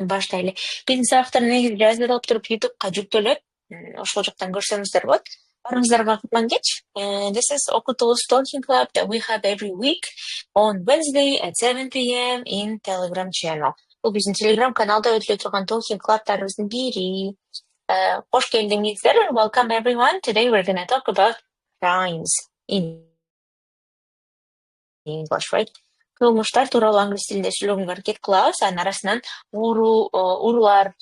баштайлы. Биздин сабактар негизи жазылып туруп YouTubeга жүктөлөт. Ошол жактан көрсөңүздөр болот. Барыңыздарга кутман кеч. This is Okutool's Talking Club that we have every week on Wednesday at 7 p.m. in Telegram channel. Бул биздин Telegram каналда өтүлө турган Talking Club'тарыбыздын бири. Кош келдиңиздер. Welcome everyone. Today we're going to talk about crimes in English, right? Кылмыштар тууралуу англис тилинде сүйлөгөнгө аракет кылабыз. Анын арасынан уруулар,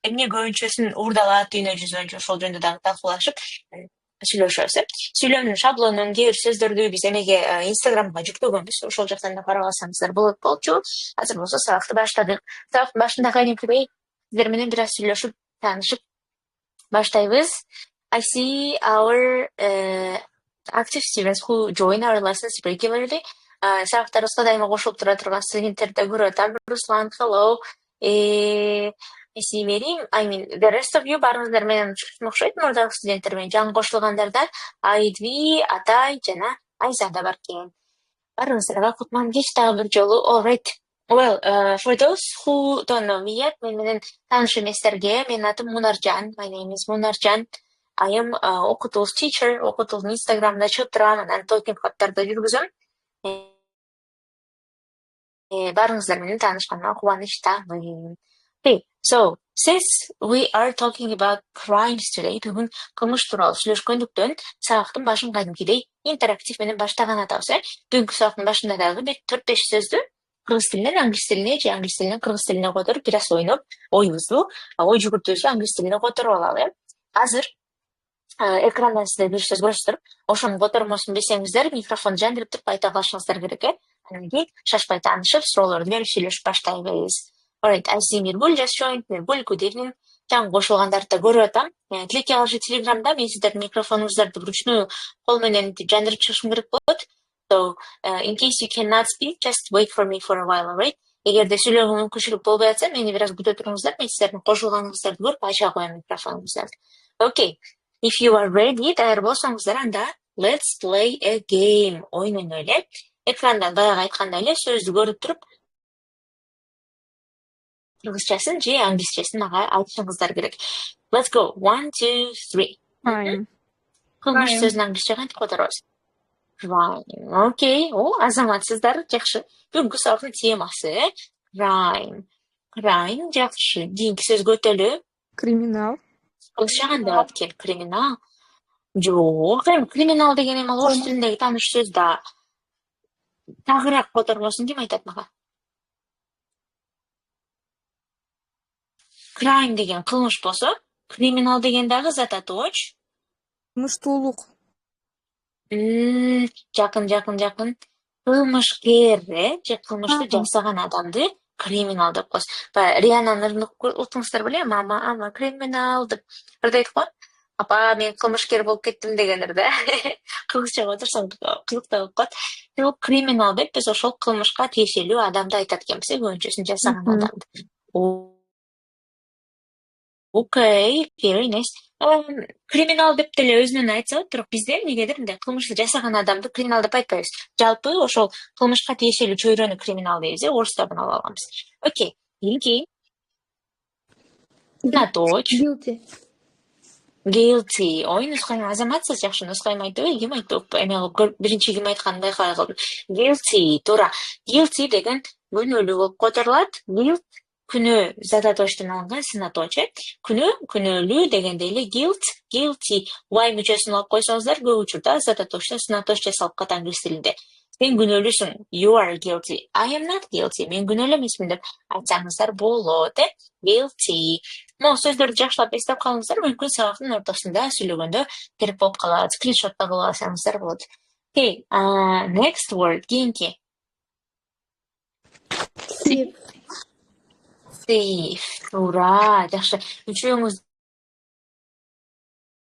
эмне көбүнчөсүн уурдалат дүйнө жүзүнчө ошол жөнүндө дагы талкуулашып сүйлөшөбүз. Сүйлөмдүн шаблонун, кээ бир сөздөрдү биз эмеге Instagramга жүктөгөнбүз. Ошол жактан да карап алсаңыздар болот болчу. Азыр болсо сабакты баштадык. Сабактын башында кайнекебей сиздер менен бир аз сүйлөшүп, таанышып баштайбыз. I see our active students who join our lessons regularly. Сабактарыбызга дайыма кошулуп тура турган студенттерди көрүп атам. Руслан, hello. I see Merим. I mean, the rest of you барыңыздар менен окшойт. Мурдагы студенттер менен жаңы кошулгандардан Айдви, Атай жана Айза да бар экен. Барыңыздарга кутман кеч дагы бир жолу. All right. Well, for those who don't know me yet, мен менен тааныш эместерге, менин атым Мунаржан. My name is Мунаржан. I am Okutool's teacher. Okutool'un Instagram'da чыгып турам, анан Talking Club'тарда жүргүзөм. Барыңыздар менен таанышканыма кубанычтамын. Okay, so since we are talking about crimes today, бүгүн кылмыш тууралуу сүйлөшкөндүктөн сабактын башын кадимкидей интерактив менен баштаган атабыз. Бүгүнкү сабактын башында дагы 4-5 сөздү кыргыз тилинен англис тилине же англис тилинен кыргыз тилине которуп бир аз ойноп, оюбузду, ой жүгүртүүбүздү англис тилине которуп алалы. Азыр экранда сиздер бир сөз көрүсүздөр. Ошонун котормосун билсеңиздер, микрофон жандырып туруп айта калышыңыздар керек. Анан кийин шашпай таанышып, суроолорду берип сүйлөшүп баштайбыз. Alright, I see Mirgul just joined. Mirgul, good evening. Жаңы кошулгандарды да көрүп атам. Тилекке калышы Телеграмда мен сиздердин микрофонуңуздарды вручную кол менен жандырып чыгышым керек болот. So, in case you cannot speak, just wait for me for a while, alright? Эгерде сүйлөөгө мүмкүнчүлүк болбой атса, мени бир аз күтө туруңуздар, мен сиздердин кошулганыңыздарды көрүп ача коем микрофонуңуздарды. Okay, if you are ready, даяр болсоңуздар, анда let's play a game. Ойнойно эле. Экрандан баягы айткандай эле сөздү көрүп туруп, кыргызчасын же англисчесин ага айтышыңыздар керек. Let's go. 1, 2, 3. Crime. Кылмыш сөзүн англисче кантип которобуз? Crime. Окей. Азаматсыздар, жакшы. Бүгүнкү сабактын темасы crime. Crime жакшы. Кийинки сөзгө өтөлү. Криминал. Кыргызча кандай болот экен? Криминал. Жок, криминал деген эми орус тилиндеги тааныш сөз да. Тагыраак которбосун ким айтат мага? Crime деген кылмыш болсо, криминал деген дагы зататоч. Кылмыштуулук. Жакын. Кылмышкер, же кылмышты жасаган адамды криминал деп коебуз. Риананы утуңуздар беле, мама, ама криминал деп ырдайт го. Апа, мен кылмышкер болуп кеттим дегендер да. Кыргызча которсоң кызыктуу болуп калат. Бул криминал деп биз ошол кылмышка тиешелүү адамды айтат экенбиз, көбүнчөсүн жасаган адамды. Окей, very nice. Криминал деп деле өзүнөн айтса болот, бирок бизде эмнегедир мындай кылмышты жасаган адамды криминал деп айтпайбыз. Жалпы ошол кылмышка тиешелүү чөйрөнү криминал дейбиз, орустардан алып алганбыз. Окей, кийинки. Наточ. Guilty. Ой, нускайм азаматсыз, жакшы нускайм айтып, ким айтып, эме биринчи ким айтканын байкабай калдым. Guilty, туура. Guilty деген күнөөлүү болуп которулат. Guilt күнөө зататочтон алынган синаточ. Күнөөлүү дегенде эле guilty. Y мүчөсүн алып койсоңуздар, көп учурда зататочтон синаточ жасалып калат англис тилинде. Сен күнөөлүүсүң. You are guilty. I am not guilty. Мен күнөөлүү эмесмин деп айтсаңыздар болот. Guilty. Могу сөздөрдү жакшылап эстеп калыңыздар, мүмкүн сабактын ортосунда сүйлөгөндө керек болуп калат. Скриншотто кылып алсаңыздар болот. Okay, next word, кийинки. Thief. Туура, жакшы. Үчөөңүз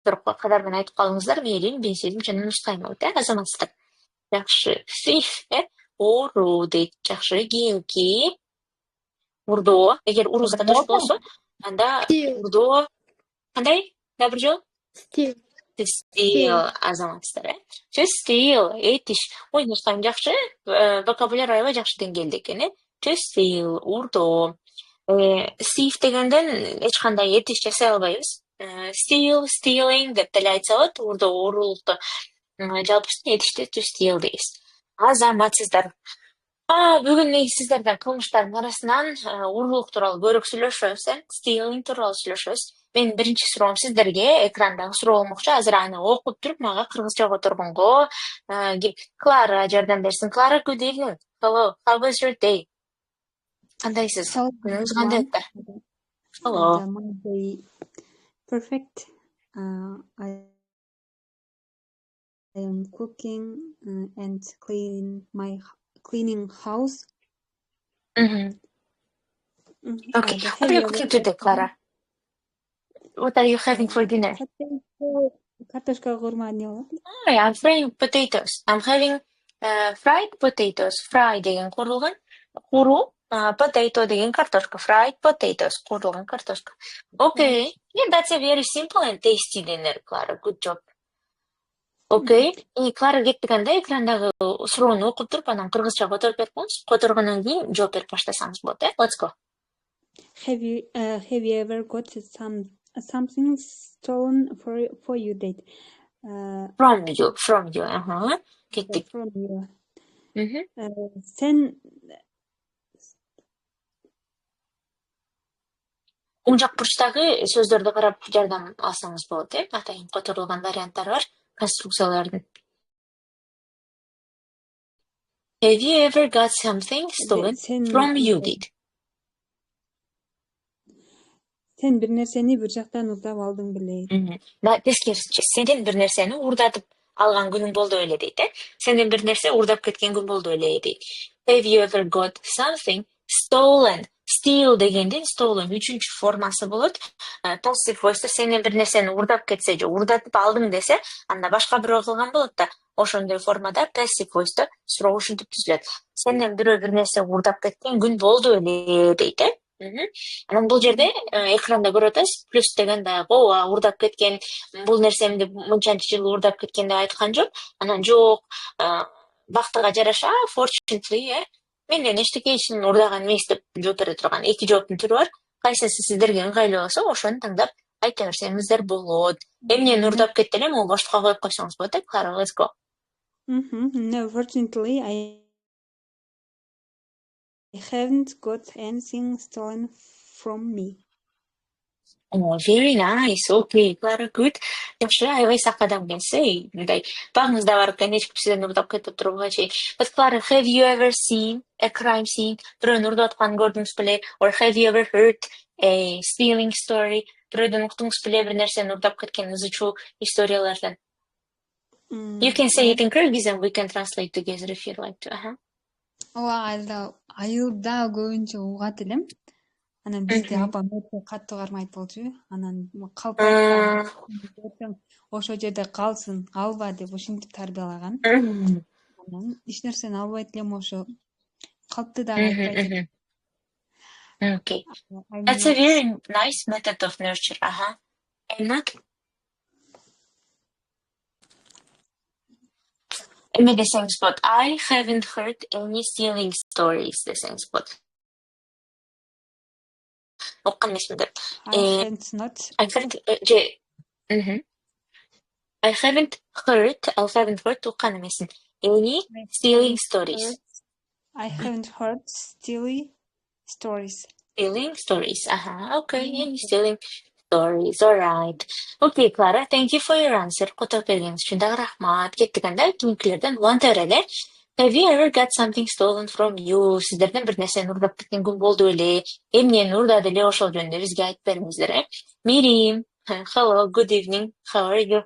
кадар менен айтып калыңыздар, Мерим, мен сезим жана нускайм болот, азаматсыздар. Жакшы. Thief, ору дейт. Жакшы, кийинки. Уурдоо. Эгер уруу зататоч болсо, анда Уурдоо кандай? Да бир жол? Steal, азаматсыздар, To steal, этиш. Ой, нускайм жакшы. Вокабуляр аябай жакшы деңгээлде экен, To steal, Уурдоо. Thief дегенден эч кандай этиш жасай албайбыз. Steal, stealing деп деле айтса болот. Уурдоо уурулукту жалпысынан этиште to steal дейбиз. Азаматсыздар. Бүгүн мен сиздерден кылмыштардын арасынан уурулук тууралуу көбүрөөк сүйлөшөбүз, stealing тууралуу сүйлөшөбүз. Менин биринчи суроом сиздерге экрандагы суроо болмокчу. Азыр аны окуп туруп мага кыргызча которгонго Клара жардам берсин. Клара, good evening. Hello, how was your day? Кандайсыз? Күнүңүз кандай өттү? Hello. My day perfect. I am cooking and cleaning house. Okay. What are you cooking today, Clara? What are you having for dinner? Картошка курма не болот? I'm frying potatoes. I'm having fried potatoes. Fry деген курулган, куруу, potato деген картошка. Fried potatoes, курулган картошка. Okay. Yeah, that's a very simple and tasty dinner, Clara. Good job. Okay. Клара кеттигенде экрандагы суроону окуп туруп, анан кыргызча которуп берип коюңуз. Которгондон кийин жооп берип баштасаңыз болот, Let's go. Have you ever got something stolen for you date? From you. Кеттик. From you. Sen Оң жак бурчтагы сөздөрдү карап жардам алсаңыз болот, Атайын которулган варианттары бар, конструкциялардын. Have you ever got something stolen from you date? Sen bir nersени bir жактан уурдап алдың беле. Тескерисинче, сенден бир нерсени уурдатып алган күнүң болду эле дейт, Сенден бир нерсе уурдап кеткен күн болду эле дейт. Have you ever got something stolen? Steal дегенден stolen үчүнчү формасы болот. Passive voice сенден бир нерсени уурдап кетсе же уурдатып алдың десе, анда башка бирөө кылган болот да. Ошондой формада passive voice суроо ушинтип түзүлөт. Сенден бирөө бир нерсе уурдап кеткен күн болду эле дейт, Анан бул жерде экранда көрүп атасыз, плюс деген дагы уурдап кеткен, бул нерсемди мынчанчы жыл уурдап кеткен деп айткан жок. Анан жок, бактыга жараша, fortunately, менден эчтеке ишин уурдаган эмес деп жооп бере турган эки жооптун түрү бар. Кайсысы сиздерге ыңгайлуу болсо, ошону тандап айта берсеңиздер болот. Эмнени уурдап кетти эле, могу боштукка коюп койсоңуз болот, Clara, let's go. No, fortunately, I haven't got anything stolen from me. Oh, very nice. Okay, Clara, good. Жакшы, аябай сак адам экенсиз, мындай багыңызда барып эч сизден уурдап кетип турууга чейин. But Clara, have you ever seen a crime scene? Бирөөнү уурдап атканын көрдүңүз беле? Or have you ever heard a stealing story? Бирөөдөн уктуңуз беле бир нерсени уурдап кеткен ызычуу историялардан? You can say it in Kyrgyz and we can translate together if you'd like to. Айылда көбүнчө угат элем. Анан бизде апам өтө катуу кармайт болчу. Анан калпак ошо жерде калсын, алба деп ушинтип тарбиялаган. Анан эч нерсени албайт элем, ошо калпты да айтпайт. Okay. That's a very nice method of nurture. I'm not. Maybe the same spot. I haven't heard any stealing stories. The same spot. I haven't heard any stealing stories. I haven't heard stealing stories. Stealing stories. Okay, any stealing stories. All right. Okay, Clara, thank you for your answer. Котоп бергениңиз үчүн дагы рахмат. Кеттик анда кийинкилерден волонтер эле. Have you ever got something stolen from you? Сиздерден бир нерсени уурдап кеткен күн болду эле. Эмнени уурдады эле, ошол жөнүндө бизге айтып бериңиздер, Мирим, hello, good evening. How are you?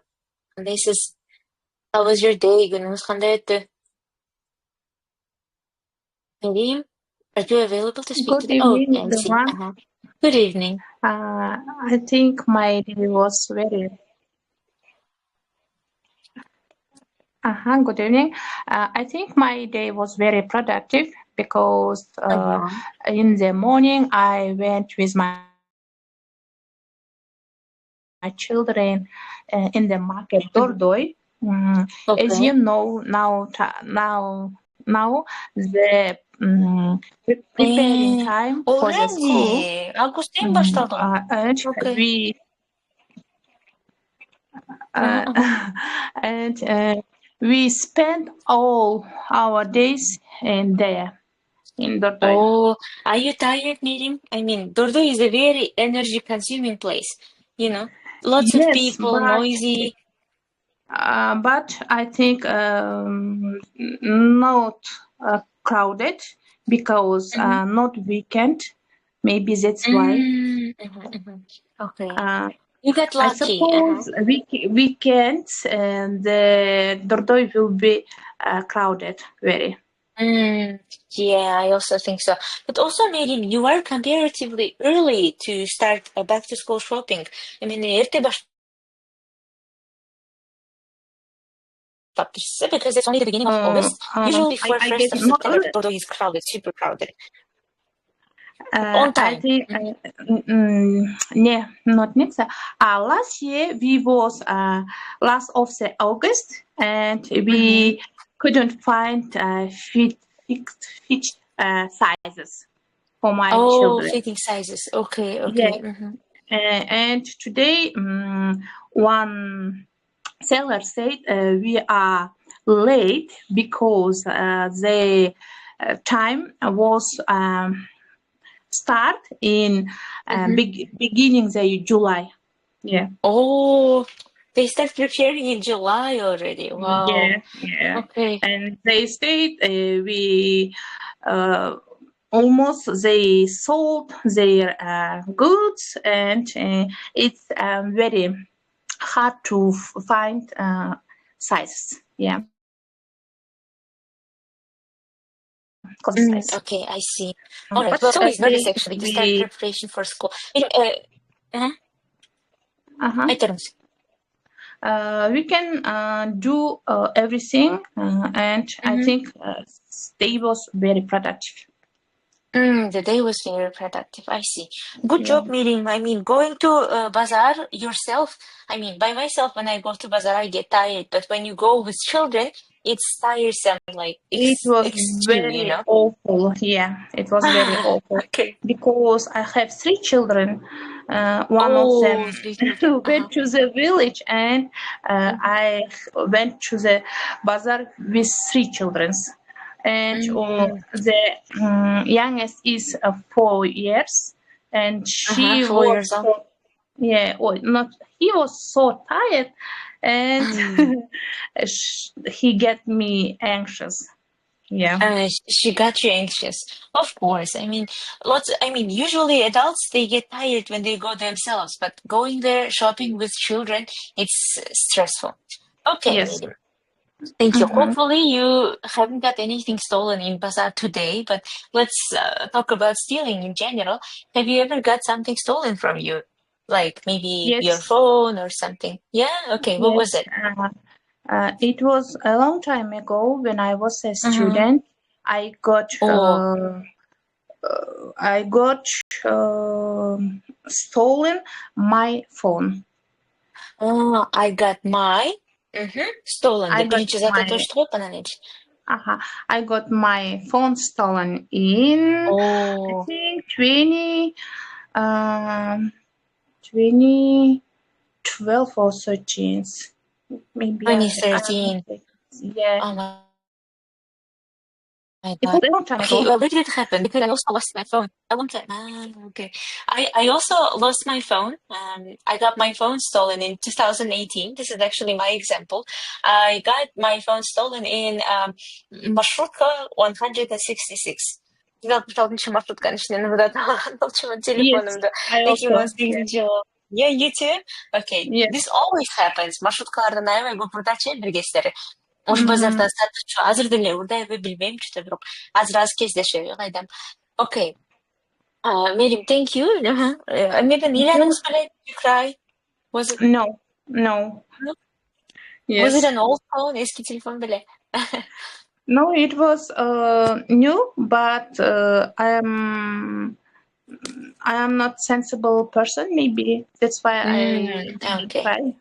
Кандайсыз? How was your day? Күнүңүз кандай өттү? Miriam, are you available to speak today? Evening, I see. Good evening. I think my day was very. Good evening. I think my day was very productive because in the morning I went with my children in the market Uurdoo. As you know, now the preparing time for the school. Already. Августтен башталды го. And Okay. we spend all our days in there in Uurдоо. Oh, are you tired, Miriam? I mean, Uurдоо is a very energy-consuming place. You know, lots of Yes, people, noisy. but I think not crowded because not weekend. Maybe that's why. Okay. You got I lucky. suppose weekends and the Uurдоо will be crowded very. Yeah, I also think so. But also, Miriam, you are comparatively early to start back-to-school shopping. I mean, erте because it's only the beginning of August. Usually for I 1st guess of not September, early. Uurдoo is crowded, super crowded. On time. I think not next. Last year we was last of the August and we couldn't find fixed sizes for my children. Fitting sizes. Okay. Yeah. And today one seller said we are late because the time was start in beginning the July. Yeah. Oh, they start preparing in July already. Wow. Yeah. Okay. And they stayed. We almost they sold their goods, and it's very hard to find sizes. Yeah. Okay, I see. All right. Well, it's nice actually to start preparation for school. We can do everything, and I think they was very productive. The day was very productive. I see. Good job, Miriam. I mean, going to bazaar yourself. I mean, by myself, when I go to bazaar, I get tired. But when you go with children, it's tiresome. Like it was extreme, very awful. Yeah, it was very awful. Okay. Because I have 3 children. One of them went to the village, and I went to the bazaar with 3 children. And the youngest is 4 years, and she 4 years old. He was so tired, and he get me anxious. Yeah. She got you anxious. Of course. I mean, usually adults, they get tired when they go themselves, but going there shopping with children, it's stressful. Okay. Yes. Thank you. Hopefully you haven't got anything stolen in bazaar today, but let's talk about stealing in general. Have you ever got something stolen from you? Like maybe your phone or something? Yeah? Okay. What was it? It was a long time ago when I was a student. I got stolen my phone. Oh, I got my stolen. I got my phone stolen in I think 2012 or 13. Maybe 2013. Yeah. Oh my God. It was a long time ago. Okay, well, where did it happen? Because I also lost my phone. A long time. Okay. I also lost my phone. I got my phone stolen in 2018. This is actually my example. I got my phone stolen in маршрутка 166. 2006 маршрутканы ішінен ұдатып алған болчумун телефонумду. 2018 жылы. Yeah, you too? Okay. Yes. This always happens. Маршруткалардан аябай көп ырдачы бир кездери. Уж базардан сатчу. Азыр деле урдайбы билбейм чөтө, бирок азыр аз кездешеби кайдам. Okay. Miriam, thank you. Maybe Miriam's did you cry? Was it? No. Yes. Was it an old phone? Eski telefon беле? No, it was new, but I am not sensible person. Maybe that's why I cry.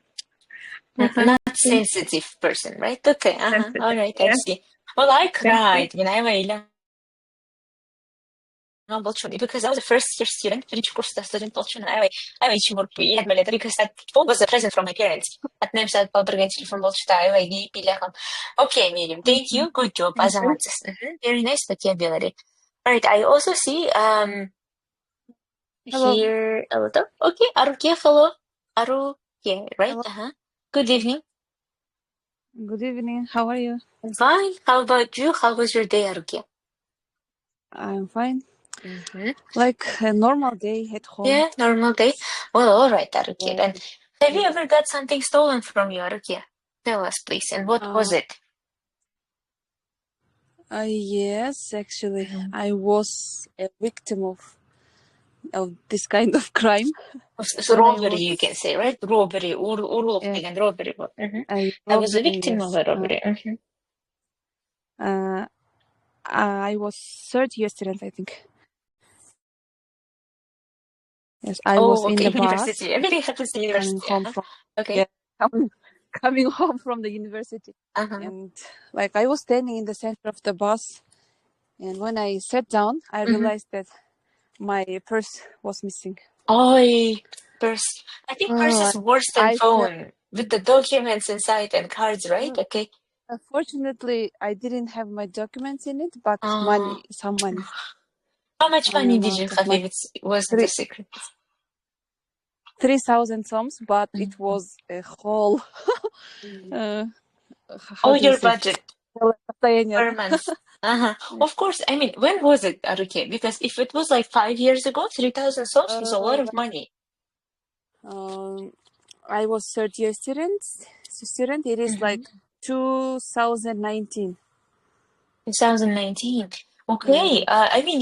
Not sensitive person, right? Okay. All right. I see. Well, I cried when I was because I was a first year student, student because that phone was a present from my parents. Okay, Miriam, thank you. Good job. Thank you. Very nice vocabulary. Right, I also see Hello. here a little. Okay, Aruke, hello. Aruke, right? Hello. Good evening. Good evening. How are you? Fine. How about you? How was your day, Aruke? I'm fine. Like a normal day at home. Yeah, normal day. Well, all right, Aruke. Yeah. Then, have you ever got something stolen from you, Aruke? Tell us, please. And what was it? Yes, actually, I was a victim of this kind of crime. So When I robbery, you can say, right? Robbery, Yeah. and robbery. I was a victim of a robbery. I was third year student, I think. Yes, I Oh, was in okay, the bus university. Everything happens in coming university. home from Okay. coming home from the university, and like I was standing in the center of the bus, and when I sat down, I realized that my purse was missing. Oh, purse. I think purse is worse than I felt- phone with the documents inside and cards, right? Okay. Unfortunately, I didn't have my documents in it, but Ah. money, some money. How much money did you amount of have money. if it wasn't a secret? 3,000 soms, but it was a whole. Oh, your say? budget per month. Of course. I mean, when was it, Aruke? Because if it was like 5 years ago, 3,000 soms was a lot of money. I was third year student. It is like 2019. 2019. Okay. I mean,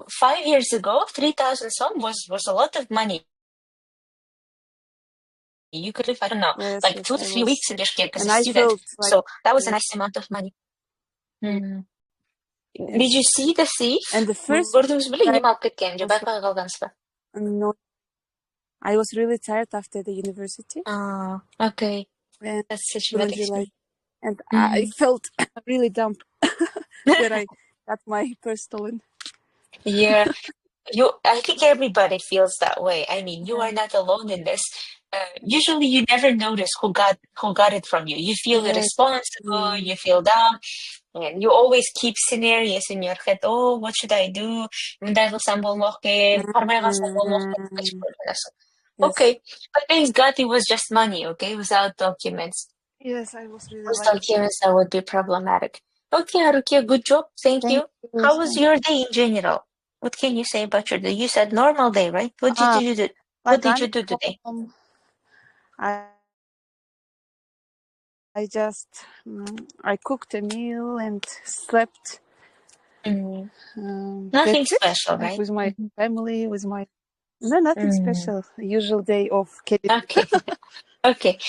5 years ago, 3,000 som was a lot of money. You could live, I don't know, Yes, like yes, 2 to I 3 was. weeks in Bishkek as And a I student. felt like, So that was a nice amount of money. Did you see the thief? And the first Көрдіңіз бе, time кім алып кеткен? Же байқай қалғансыз ба? no, I was really tired after the university, Okay. and That's such a couldn't bad realize. experience. And I felt really dumb when I got my purse stolen. Yeah. I think everybody feels that way. I mean, you are not alone in this. Usually you never notice who got it from you. You feel irresponsible, you feel dumb, and you always keep scenarios in your head. Oh, what should I do? Мындай кылсам болмок экен, бармай калсам болмок экен. Okay, but thanks God it was just money, okay, without documents. Yes, I was really With lucky. documents that would be problematic. Okay, Haruki, good job. Thank you. How was your day in general? What can you say about your day? You said normal day, right? What did you do? What did you do today? I just I cooked a meal and slept. Nothing special, right? With my family, nothing special. Usual day of kids. Okay. Okay.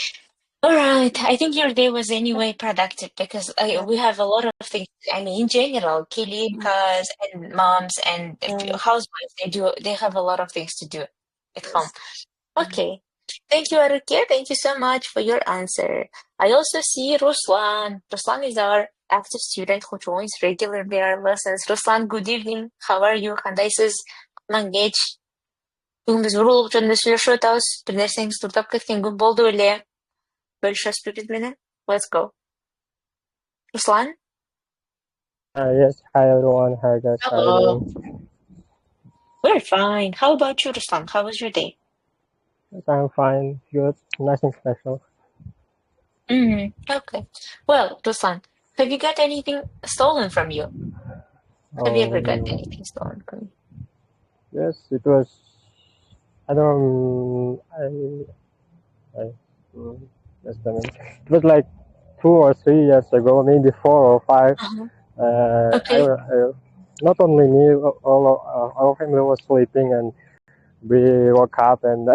All right. I think your day was anyway productive because we have a lot of things. I mean, in general, kilikas and moms and housewives, they have a lot of things to do at home. Okay. Thank you, Aruke. Thank you so much for your answer. I also see Ruslan. Ruslan is our active student who joins regularly our lessons. Ruslan, good evening. How are you? Кандайсыз? Мангеч. Бүгін біз урулук жөнүндө сүйлөшүп атабыз. Бир нерсеңиз туртап кеткен күн болду эле. Бөлүшөсүзбү биз менен? Let's go. Ruslan? Yes, hi everyone. Hi guys. Hello. We're fine. How about you, Ruslan? How was your day? Yes, I'm fine. Good. Nothing special. Okay. Well, Ruslan, have you got anything stolen from you? Have you ever got anything stolen from you? Yes, it was. I don't. Just a minute. It was like 2 or 3 years ago, maybe 4 or 5. Okay. Not only me, all our family was sleeping, and we woke up, and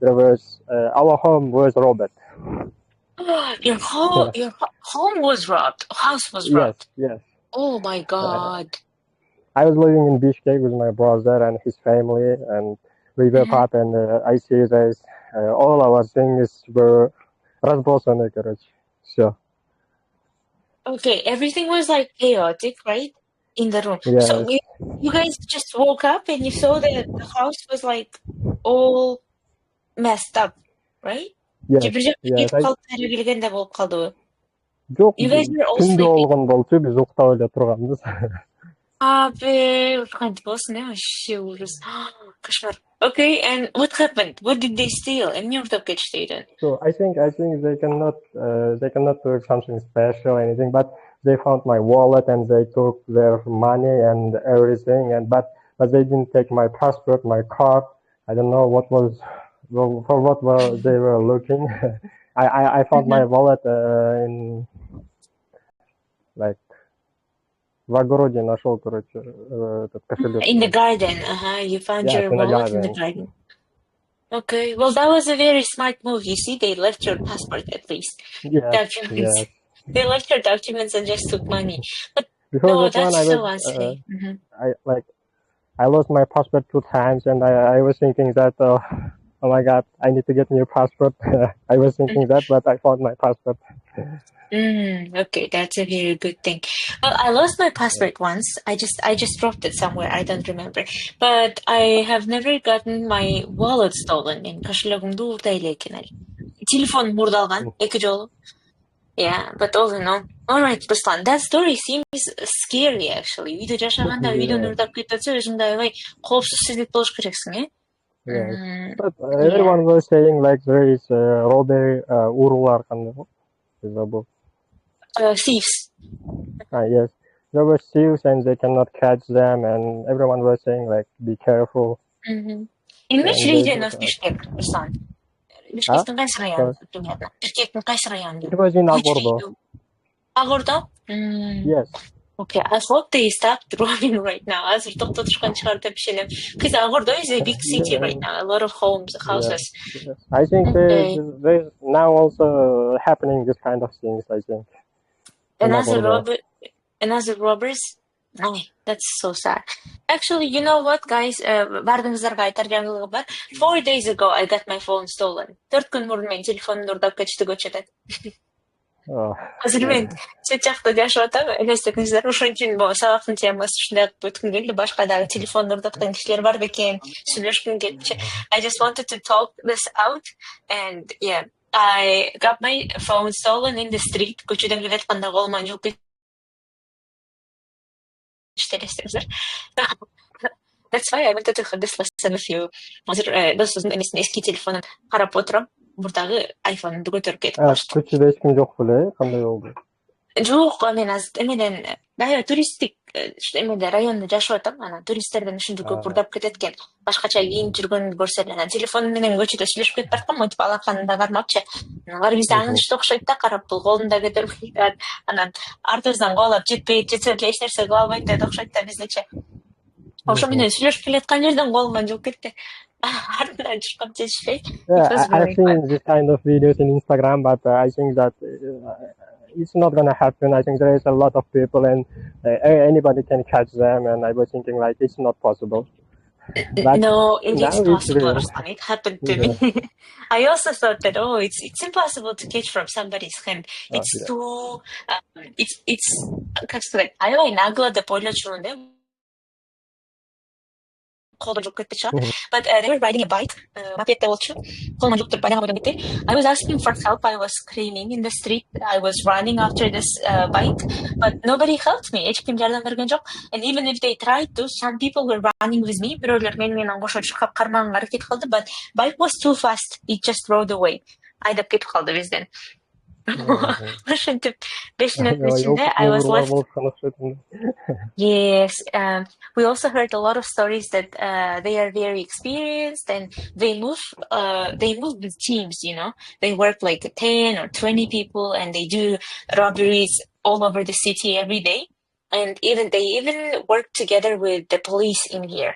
there was our home was robbed. Your home was robbed. House was robbed. Yes. Oh my God. I was living in Bishkek with my brother and his family, and we woke up, and I see that all our things were разбросаны, короче. Все. Okay, everything was like chaotic, right? in the room. Yes. So you guys just woke up and you saw that the house was like all messed up, right? Yes. Же бир жакка Yes. кетип калып кайра келгенде болуп калдыбы? Жок, You guys were all түндө sleeping. болгон болчу, биз уктап эле турганбыз. Кантип болсун, вообще ужас. Кошмар. Okay, and what happened? What did they steal? Эмне уурдап кетишти үйдөн? So I think they cannot do something special or anything, but they found my wallet and they took their money and everything, but they didn't take my passport, my card. I don't know what was for what they were looking. I found my wallet in like в огороде нашел, короче, этот кошелек. In the garden, you found your wallet in the garden. Okay, well, that was a very smart move. You see, they left your passport at least. Documents. Yes. They left your documents and just took money. But Because no, that that's one so unsafe. I lost my passport 2 times, and I was thinking that, oh my God, I need to get a new passport. I was thinking that, but I found my passport. Okay, that's a very good thing. Well, I lost my passport once. I just dropped it somewhere. I don't remember. But I have never gotten my wallet stolen. Мен кошелегимди уурдай эле экен ал. Телефон мурдалган 2 жолу. Yeah, but all in all. All right, Ruslan, that story seems scary actually. Үйдө жашаганда үйдөн уурдап кетсе өзүңдү аябай коопсуздук болуш керексиң, э? Yes. But everyone was saying like there is robbery, уруулар кандай го? Thieves. Yes. There were thieves and they cannot catch them, and everyone was saying like be careful. In which region of Bishkek, Ruslan? Bishkектин кайсы району примерно? Бишкектин кайсы району? It was in Уурдоо. Уурдоо? Yes. Okay, I hope they stopped robbing right now. Азыр токтотушкан чыгар деп ишенем. Because Уурдоо is a big city right now. A lot of houses. Yes. I think there's now also happening this kind of things, I think. Another robbers? Oh, that's so sad. Actually, you know what, guys? Бардыңыздарга айтар жаңылыгым бар. 4 days ago, I got my phone stolen. 4 күн мурун мен телефонумду уурдап кетишти көчөдөн. Азыр мен чет жакта жашап атам. Элестетиңиздер, ошончун сабактын темасы ушундай кылып өткүм келди. Башка дагы телефон уурдаткан кишилер бар бекен, сүйлөшкүм келчү. I just wanted to talk this out, and yeah, I got my phone stolen in the street. Көчөдөн келатканда колуман жугуп That's why I wanted to have this lesson with you. Азыр досуздун эски телефонун карап отурам. Мурдагы айфонумду көтөрүп кетип калыштым. Көчөдө эч ким жок беле, кандай болду? Жок, мен азыр эмеден дайы туристтик эмеде районда жашап атам. Анан туристтерден ушундай көп уурдап кетет экен. Башкача кийинип жүргөнүмдү көрсө эле анан телефонум менен көчөдө сүйлөшүп кетип бараткам, монтип алаканында кармапчы. Алар бизде аңышты окшойт да, карап бул колунда көтөрүп анан артыбыздан кубалап жетпейт, жетсе эле эч нерсе кыла албайт деп окшойт да биздечи. Ошо менен сүйлөшүп келаткан жерден колуман жугуп кетти. Артынан чыккан жетишпей. I've seen this kind of videos in Instagram, but I think that it's not going to happen. I think there is a lot of people and anybody can catch them, and I was thinking like it's not possible. But no, it is possible, Ruslan. It happened to me. I also thought that it's impossible to catch from somebody's hand. It's too it's как сказать, аябай нагло деп ойлочумун да. But they were riding a bike. I was asking for help. I was screaming in the street. I was running after this bike, but nobody helped me. And even if they tried to, some people were running with me. But bike was too fast. It just rode away. I I was left. Yes, we also heard a lot of stories that they are very experienced and they move with teams, you know. They work like 10 or 20 people and they do robberies all over the city every day. And they even work together with the police in here.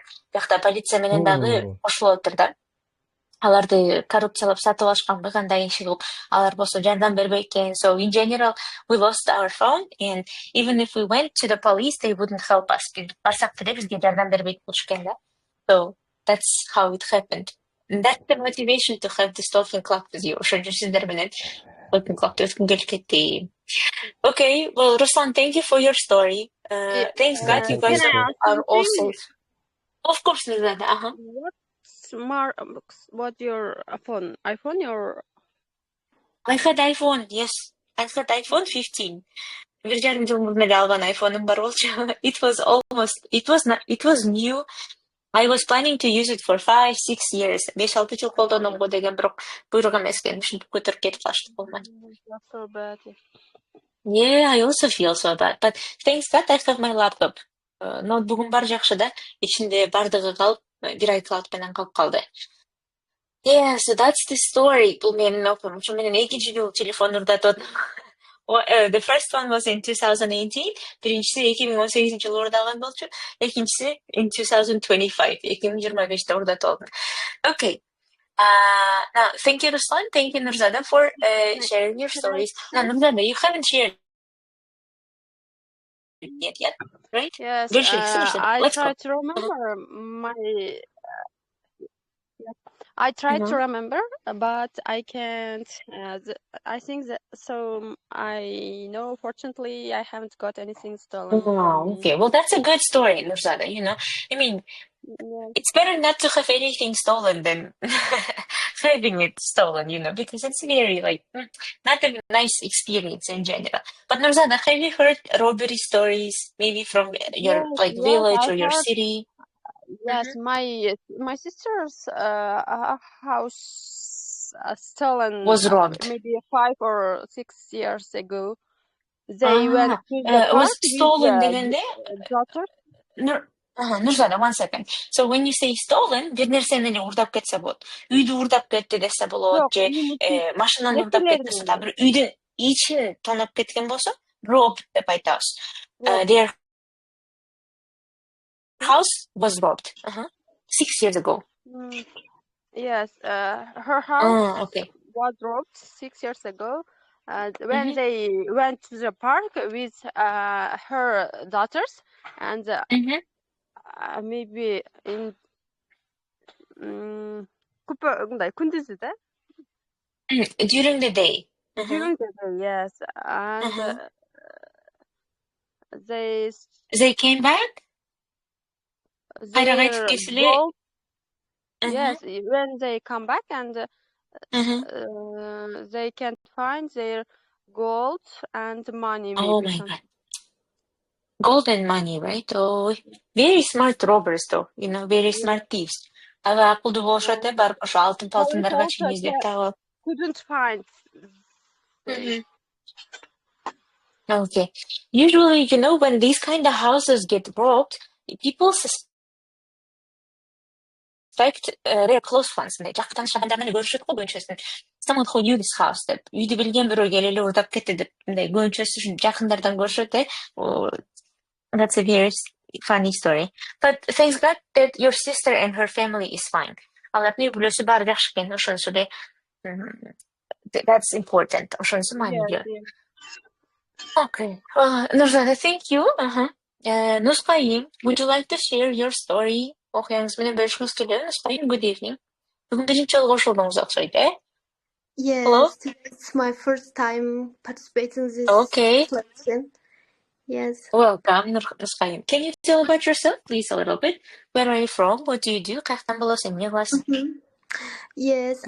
Аларды коррупциялап сатып алышканбы кандай иши кылып алар болсо жардам бербей экен. So in general, we lost our phone, and even if we went to the police, they wouldn't help us. Барсак деле бизге жардам бербейт болушкан да. So that's how it happened. And that's the motivation to have this talking club with you. Ошончо сиздер менен talking club өткүм келип кетти. Okay, well, Ruslan, thank you for your story. Thanks God you guys Can I ask are all something? safe. Of course, Nurjada. What your phone? iPhone or? I had iPhone, yes. I had iPhone 15. Bir жарым жыл мурун эле алган iPhone'um бар болчу. It was new. I was planning to use it for 5-6 years. 5-6 жыл колдоном го деген, бирок буйрук эмес экен. Ушинтип көтөрүп кетип калыштык болмай. That's so bad. Yeah, I also feel so bad. But thanks God I have my laptop. Ноутбугум бар жакшы да. Ичинде бардыгы калып, бир iCloud менен калып калды. Yeah, so that's the story. Бул менин опум. Ошо менен экинчи жолу телефон урдатып. The first one was in 2018. Биринчиси 2018 жылы урдаган болчу. Экинчиси in 2025. 2025-те урдатып алдым. Okay. Now, thank you, Ruslan. Thank you, Nurzada, for sharing your stories. Now, Nurzada, you haven't shared yet, right? Yes, I try to remember my. I tried to remember, but I can't. I think that so. I know. Fortunately, I haven't got anything stolen. Oh, okay. Well, that's a good story, Nurzada. You know, I mean, it's better not to have anything stolen than having it stolen. You know, because it's very not a nice experience in general. But Nurzada, have you heard robbery stories, maybe from your village or your city? Yes, my sister's house stolen Was robbed. maybe 5 or 6 years ago. They went to the park was it stolen with daughter. Nurzada, 1 second. So when you say stolen, бир нерсени эле урдап кетсе болот. Үйдү урдап кетти десе болот, же машинаны урдап кетти десе, бир үйдүн ичин тоноп кеткен болсо, robbed деп айтабыз. Their house was robbed 6 years ago. Yes, her house was robbed 6 years ago. When they went to the park with her daughters, and maybe in күндүзүдө. During the day. During the day, yes, and they came back. Yes, when they come back and they can't find their gold and money. Maybe oh my God. Gold and money, right? Oh, very smart robbers, though. You know, very smart thieves. Акылдуу болушат да, барып ошо алтын-палтындарга чейин издеп таап. Couldn't find. Okay. Usually, you know, when these kind of houses get robbed, people suspect their close ones. Жакын таанышкандарынан көрүшөт го көбүнчөсүн. Someone who knew this house деп, үйдү билген бирөө келели урдап кетти деп, мындай көбүнчөсү ушун жакындардан көрүшөт That's a very funny story. But thanks God that your sister and her family is fine. Алардын үй бүлөсү баары жакшы экен, ошонусу да. That's important. Ошонусу маанилүү. Okay. Nurzada, thank you. Nusqayim, would you like to share your story? Окуяңыз менен бөлүшкүңүз келеби? Nusqayim, good evening. Бүгүн биринчи жолу кошулдуңуз окшойт, Yes, Hello? it's my first time participating in this lesson. Yes. Welcome, Nusqayim. Can you tell about yourself, please, a little bit? Where are you from? What do you do? Каяктан болосуң? Эмне кыласың? Yes,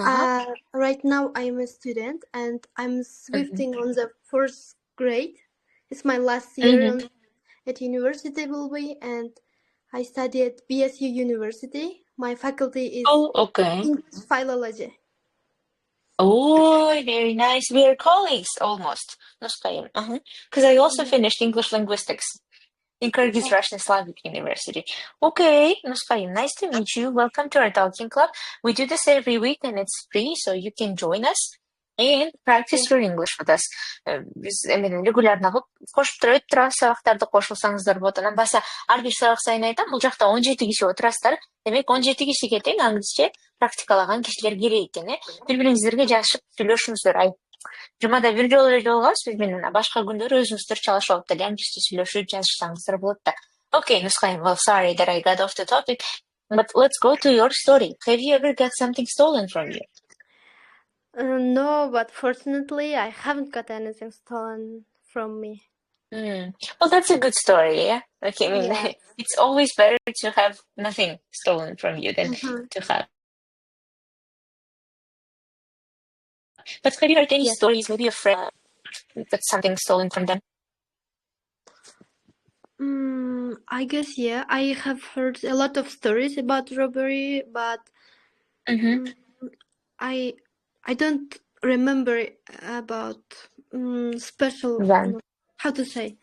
right now I'm a student and I'm swifting on the 4th grade. It's my last year at university will be, and I study at BSU University. My faculty is English philology. Oh, very nice. We are colleagues almost. Because I also finished English linguistics in Kyrgyz, Russian, Slavic University. Okay, Nusqayim, nice to meet you. Welcome to our talking club. We do this every week and it's free, so you can join us and practice your English with us. Biz регулярно кошуп турат сабактарды кошулсаңыздар болот. Анан баса ар бир сабак сайын айтам, бул жакта 17 киши отурасыздар. Демек 17 кишиге тең англисче практикалаган кишилер керек экен. Бири-бириңиздерге жашып сүйлөшүңүздөр. Жумада бир жолу эле жолугабыз биз менен, башка күндөрү өзүңүздөр чалышып алып деле англисче сүйлөшүп жазышсаңыздар болот да. Okay, Nusqayim, well, sorry that I got off the topic, but let's go to your story. Have you ever got something stolen from you? No, but fortunately I haven't got anything stolen from me. Well, that's a good story, yeah? Okay, I mean, Yeah. it's always better to have nothing stolen from you than to have. But have you heard any Yes. stories, maybe a friend got something stolen from them? I guess, yeah. I have heard a lot of stories about robbery, but I don't remember about special, One. how to say.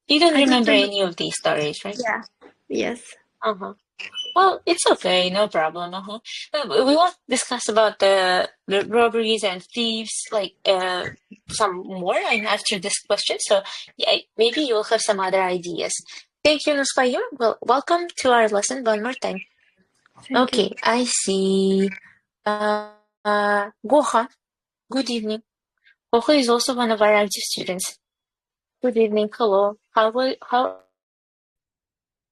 You don't I don't remember remember. any of these stories, right? Yeah. Yes. Well, it's okay, no problem. We won't discuss about the robberies and thieves like some more and after this question. So yeah, maybe you'll have some other ideas. Thank you, Nusfayim. Well, welcome to our lesson one more time. Thank you. Okay, I see. Goha, good evening. Goha is also one of our active students. Good evening. Hello.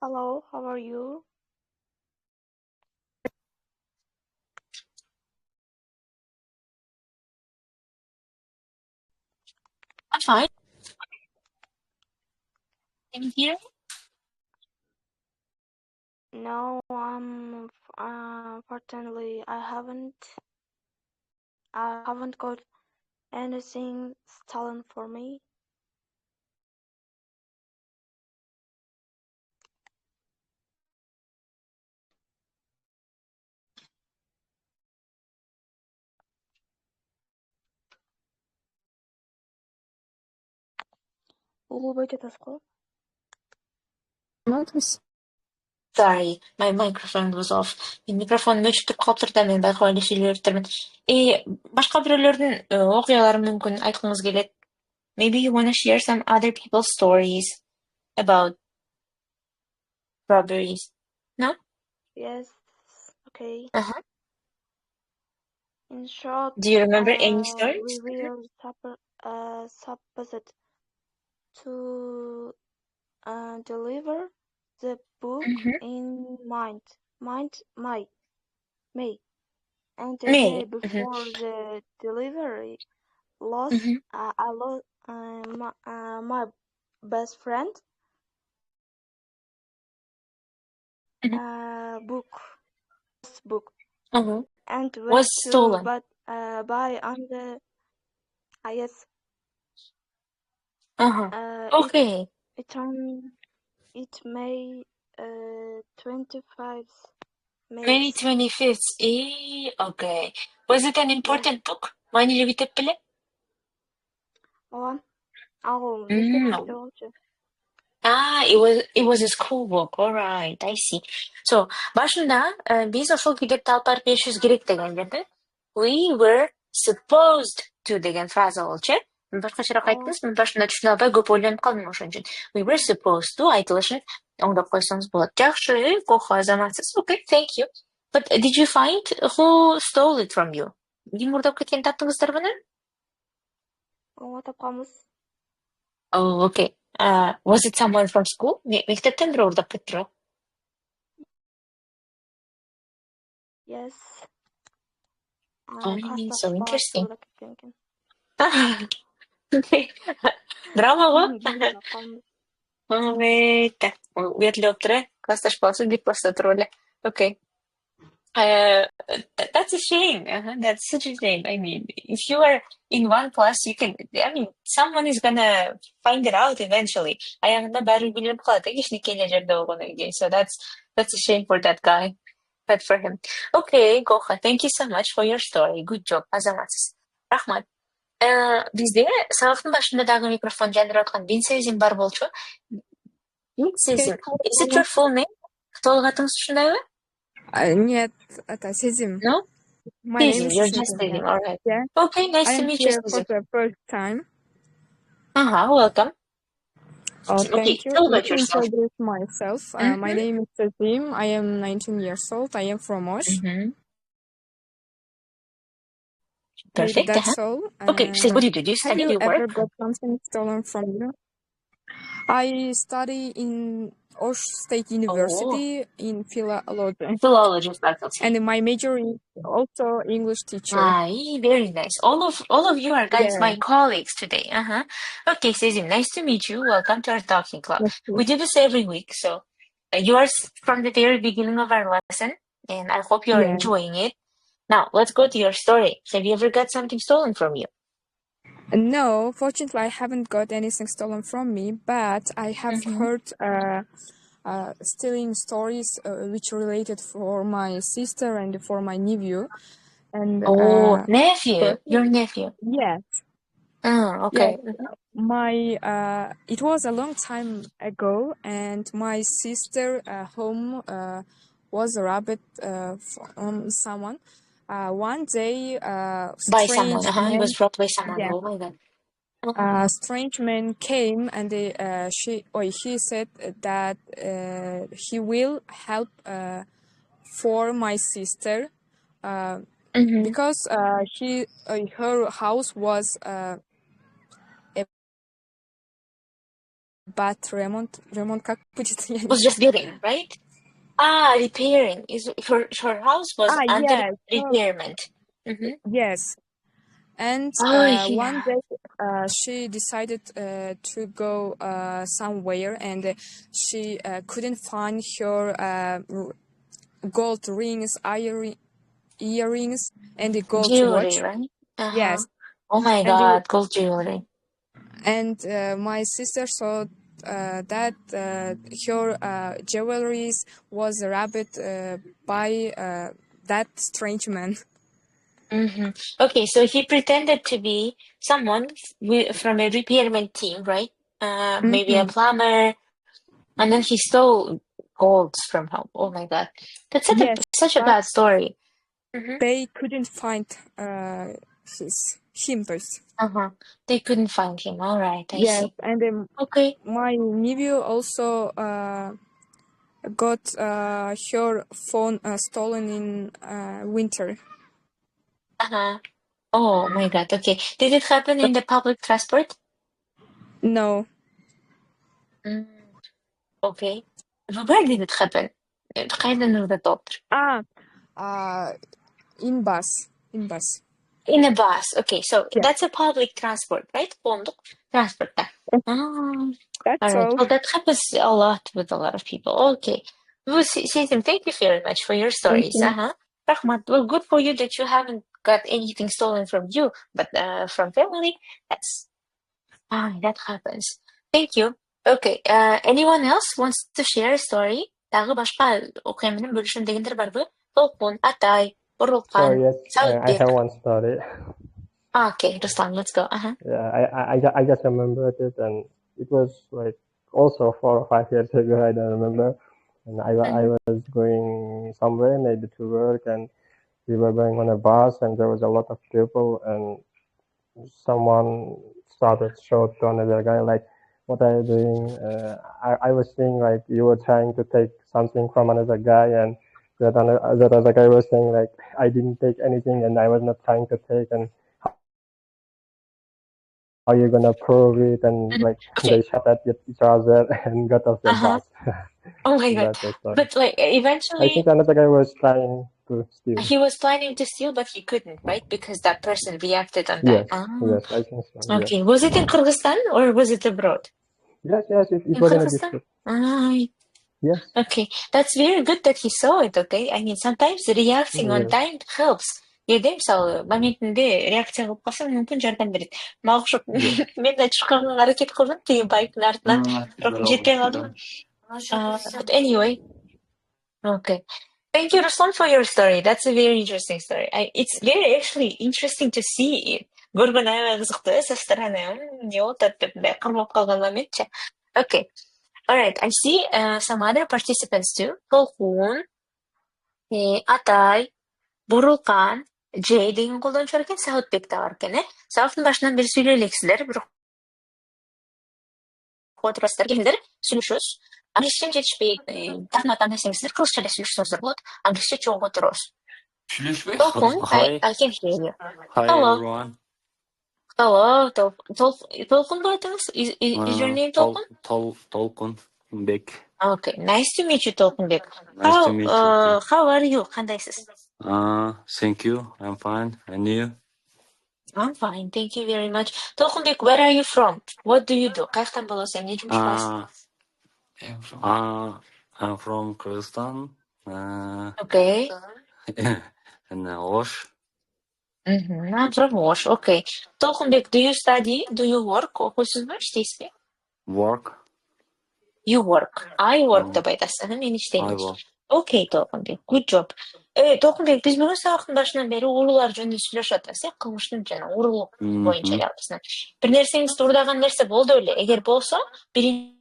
Hello, how are you? I'm fine. Can you hear me? No, unfortunately, I haven't got anything stolen for me. Sorry, my microphone was off. Микрофонум өчүп калыптыр да мен байкабай эле сүйлөп жатырмын. Башка бирөөлөрдүн окуяларын мүмкүн айткыңыз келет. Maybe you want to share some other people's stories about robberies. No? Yes, okay. In short, Do you remember any we stories? were supposed to deliver the book in May. And the day before the delivery, I lost my best friend book and went Was to stolen. buy on the yes. Okay. It May 25th. May 25th. Okay. Was it an important book? Маанилүү китеп беле? It was a school book. All right, I see. So, башында биз ошол китепти алып барып беришибиз керек деген жерде we were supposed to деген фраза болчу. Башкачараак айттыңыз, мен башында түшүнө албай көп ойлонуп калдым ошон үчүн. We were supposed to айтылышын оңдоп койсоңуз болот. Жакшы, Кохо азаматсыз. Okay, thank you. But did you find who stole it from you? Ким уурдап кеткенин таптыңыздар мына? Тапканбыз. Oh, okay. Was it someone from school? Мектептен бирөө уурдап кетти. Yes. So interesting. Okay. Драма го? Wait. Уятылып тур, классташ баласы деп баста туруп эле. Okay. That's a shame. That's such a shame. I mean, if you are in one class, someone is gonna find it out eventually. Аягында баары билип калат, кичинекей эле жерде болгондон кийин. So that's a shame for that guy. Bad for him. Okay, Goha, thank you so much for your story. Good job, азаматсыз. Рахмат. Бизде сабактын башында дагы микрофон жандырып аткан Бинсезим бар болчу. Бинсезим. Is it your full name? Толук атыңыз ушундайбы? Нет, это Сезим. No? My name Сезим, is you're Сезим. just Сезим, all right. Yeah. Okay, nice I to am meet you, here for Сезим. the first time. Welcome. Thank Okay, you. tell Let about me yourself. introduce myself. My name is Сезим. I am 19 years old. I am from Osh. Perfect. That's all. Okay, so what do you do? Do you Have study? you Do you ever work? got something stolen from you? I study in Osh State University in philology. Philology faculty. And my major is also English teacher. Very nice. All of you are guys my colleagues today. Okay, Sezim, nice to meet you. Welcome to our talking club. We do this every week, so you are from the very beginning of our lesson, and I hope you're enjoying it. Now, let's go to your story. Have you ever got something stolen from you? No, fortunately, I haven't got anything stolen from me, but I have heard stealing stories which related for my sister and for my nephew. And nephew, your nephew. Yes. Okay. Yes. It was a long time ago, and my sister home was robbed from someone. One day, By someone. He was robbed by someone. Yeah. Oh my god. Strange man came, and he said that he will help for my sister because her house was a bad remont. Как будет? Was just building, right? Repairing. Her house was under repairment. Yes. And one day she decided to go somewhere, and she couldn't find her gold rings, earrings, and the gold jewelry, watch. Right? Yes. Oh my god, gold jewelry. And my sister saw that her jewelry was robbed by that strange man. Okay, so he pretended to be someone from a repairment team, right? Maybe a plumber, and then he stole golds from home. Oh my god, that's such a bad story. They couldn't find him. They couldn't find him. All right, I see. And okay, my nephew also got her phone stolen in winter. Oh my god. Okay, did it happen in the public transport? No. Okay. Where did it happen? In bus. In bus. In a bus. Okay, so that's a public transport, right? Transport. That's all right. Well, that happens a lot with a lot of people. Okay. Well, Sizim, thank you very much for your stories. Rahmat, well, good for you that you haven't got anything stolen from you, but from family, that's fine. That happens. Thank you. Okay. Anyone else wants to share a story? Тағы башка окуяменен бөлүшөм дегендер барбы? Толкун, Атай, Бурулкан, I have one story. Okay, Ruslan, let's go. Yeah, I just remembered it, and it was like also 4 or 5 years ago. I don't remember. And I was going somewhere, maybe to work, and we were going on a bus, and there was a lot of people, and someone started to shout to another guy like, "What are you doing?" I was saying like you were trying to take something from another guy, and that other guy was saying like, "I didn't take anything, and I was not trying to take, and how are you gonna prove it?" And like they shot at each other and got off the bus. Oh my god! But like eventually, I think another guy was trying to steal. He was planning to steal, but he couldn't, right? Because that person reacted on that. Yes, I think so. Okay, yes. Was it in Kyrgyzstan or was it abroad? Yes, it was in a district. Yes. Okay, that's very good that he saw it. Okay, I mean sometimes reacting on time helps. Эде мисалы моментинде реакция кылып калсаң мүмкүн жардам берет. Мага окшоп мен да чыкканга аракет кылдым тиги байктын артынан бирок жетпей калдым. But anyway, okay. Thank you, Ruslan, for your story. That's a very interesting story. It's very actually interesting to see it. Көргөн аябай кызыктуу со стороны. Не болот деп кырмап калган моментчи. Okay. All right. I see some other participants too. Толкун, Атай, Бурулкан, Джей деген колдончулар экен, Саатбек да бар экен, Сааттын башынан бери сүйлөй элексиздер, бирок отурасыздар, келиңиздер, сүйлөшөбүз. Англисчем жетишпей, тартматан десеңиздер, кыргызча эле сүйлөшсөңүздөр болот. Англисче чогуу отурабыз. Толкун, I can hear you. Hi everyone. Hello, Толкун ба айтыңыз? Is your name Толкун? Толкун Бек. Okay, nice to meet you, Толкунбек. Nice to meet you. How are you? Кандайсыз? Thank you. I'm fine. And you? I'm fine, thank you very much. Толкунбек, where are you from? What do you do? Кайктан болосуң, эмне жумуш кыласың? I'm from Kyrgyzstan. Okay. And Osh. I'm from Osh. Okay. Толкунбек, do you study? Do you work? Окуйсузбу, иштейсизби? Work. You work. I work деп айтасың, мен иштейм. I work. Okay, Толкунбек. Good job. Толкунбек, биз бүгүн сабактын башынан бери уруулар жөнүндө сүйлөшүп атабыз, кылмыштын жана уурулук боюнча жалпысынан. Бир нерсеңизди уурдаган нерсе болду беле? Эгер болсо, биринчи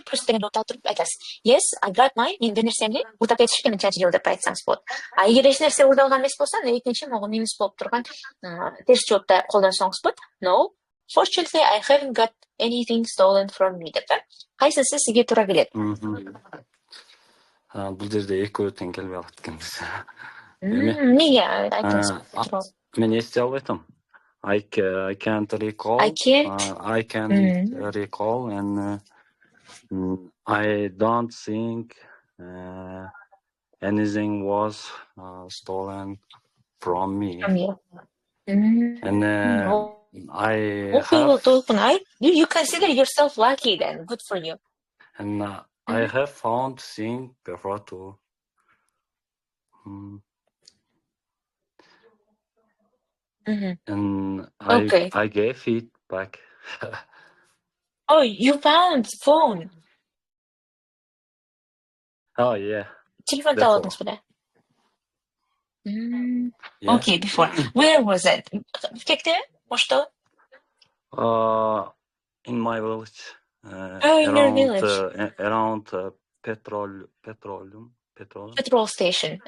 просто деген нота туруп айтасыз. Yes, I got mine. Мен бир нерсемди уурдап кетишкен чачыл деп айтсаңыз болот. А эгер эч нерсе уурдалган эмес болсо, экинчи могу минус болуп турган терс жоопто колдонсоңуз болот. No, fortunately, I haven't got anything stolen from me деп. Кайсысы сизге туура келет? Бул жерде экөө тең келбей калат экенбиз. Эмне айтасыз? Мен эстей албай атам. I can't recall. I can't recall, and I don't think anything was stolen from me. From you. And I you consider yourself lucky then. Good for you. And I have found things before too. And I gave it back. Oh, you found phone. Oh yeah. Телефон алдыңыз беле? Okay, before. Where was it? Кекте? Уурдоо? In my village. In your village. Around Petrol station.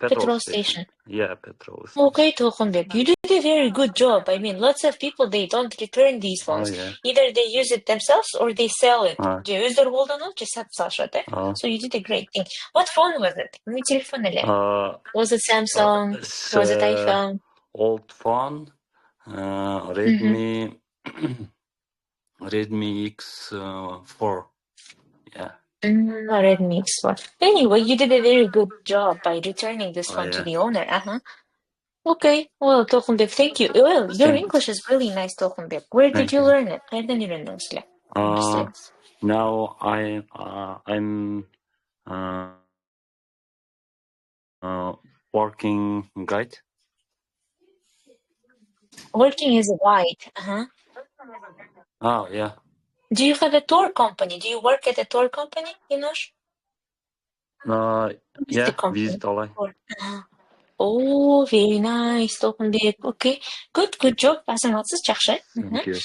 Petrol station. Yeah, petrol station. Okay, Толкунбек, you did a very good job. I mean, lots of people, they don't return these phones. Either they use it themselves or they sell it. Же өздөрү колдонуп, же сатып салышат, So you did a great thing. What phone was it? Эмне телефон эле? Was it Samsung? Was it iPhone? Old phone. Redmi X4. Yeah. Redmi X4. Anyway, you did a very good job by returning this phone to the owner. Okay. Well, Толкунбек, thank you. Well, your English is really nice, Толкунбек. Where did you learn it? Кайдан үйрөндүңүз эле? Now I'm working guide. Working as a guide. Oh yeah. Do you have a tour company? Do you work at a tour company in Osh? Yeah, visit all. Oh, very nice, Толкунбек. Okay, good job. Азаматсыз, жакшы.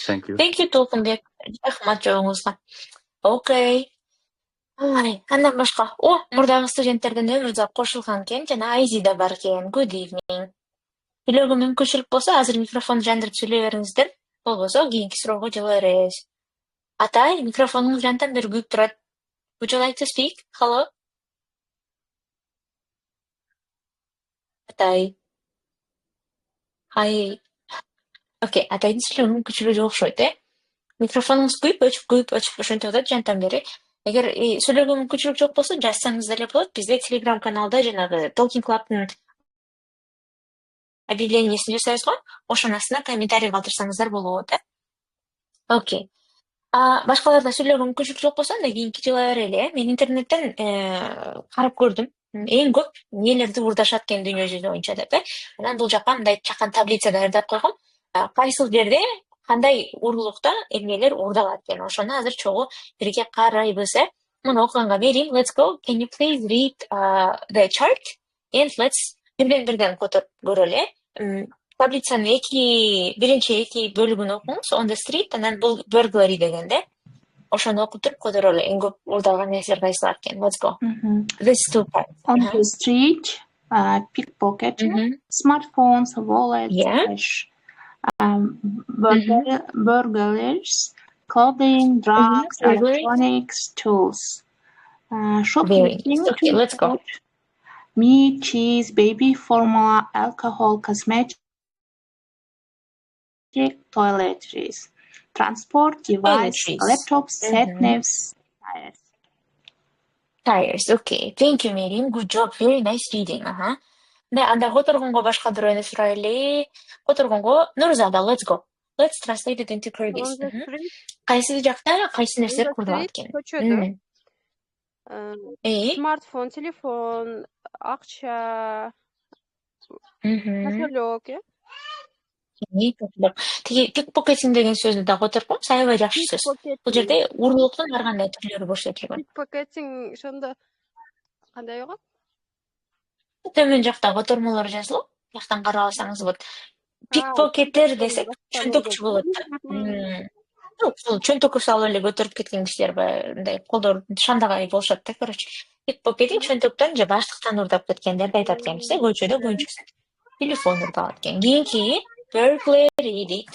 Thank you. Thank you, Толкунбек. Рахмат жоогуңузга. Okay. Андан башка. Мурдагы студенттерден өмүрза кошулган экен, жана Айзи да бар экен. Good evening. Сүйлөөгө мүмкүнчүлүк болсо, азыр микрофонду жандырып сүйлөй бериңиздер. Болбосо, кийинки суроого жооп беребиз. Атай, микрофонуңуз жантан бери күйүп турат. Would you like to speak? Hello? Атай. Hi. Okay, атайдын сүйлөөгө мүмкүнчүлүгү жок окшойт, Микрофонуңуз күйүп, ошентип атат жантан бери. Эгер сүйлөөгө мүмкүнчүлүк жок болсо, жазсаңыз деле болот. Бизде Telegram каналда жанагы Talking Club'тын объявлениясын жасайбыз го. Ошонун астына комментарий калтырсаңыздар болот, Окей. Башкаларда сүйлөөгө мүмкүнчүлүк жок болсо, анда кийинки жыла берели, Мен интернеттен карап көрдүм. Эң көп нелерди уурдашат экен дүйнө жүзү боюнча деп, Анан бул жакка мындай чакан таблица даярдап койгом. Кайсыл жерде кандай уурулукта эмнелер уурдалат экен. Ошону азыр чогуу бирге карайбыз, Муну окуганга берейин. Let's go. Can you please read the chart? And let's бирден которуп көрөлү. Таблицанын биринчи эки бөлүгүн окуңуз. On the street, анан бул burglary дегенде. Ошону окуп туруп которолу. Эң көп уурдалган нерселер кайсылар экен. Let's go. These two parts. On the street, pickpocketing, smartphones, wallets, cash, burglars, clothing, drugs, electronics, tools, shoplifting, Okay, let's go. Meat, cheese, baby formula, alcohol, cosmetic, toiletries, transport, device, laptops, sat navs, Tires. Okay. Thank you, Miriam. Good job. Very nice reading. Да, анда которгонго башка бирөөнү сурайлы. Которгонго Нурзада, let's go. Let's translate it into Kyrgyz. Кайсы жакта кайсы нерселер курулат экен? Смартфон, телефон, акча, кошелек, Тиги pickpocketing деген сөздү да которком, аябай жакшы сөз. Бул жерде уруулуктун ар кандай түрлөрү көрсөтүлгөн. Pickpocketing ошондо кандай болгон? Төмөн жакта котормолор жазылып, жактан карап алсаңыз болот. Pickpocketer десек, чөнтөкчү болот да. Бул чөнтөккө салып эле көтөрүп кеткен кишилер мындай колдор шандагай болушат да, короче. Pickpocketing чөнтөктөн же баштыктан урдап кеткендерди айтат экенбиз, көчөдө көйүнчүсү. Телефон урдалат экен. Кийинки burglary дейт.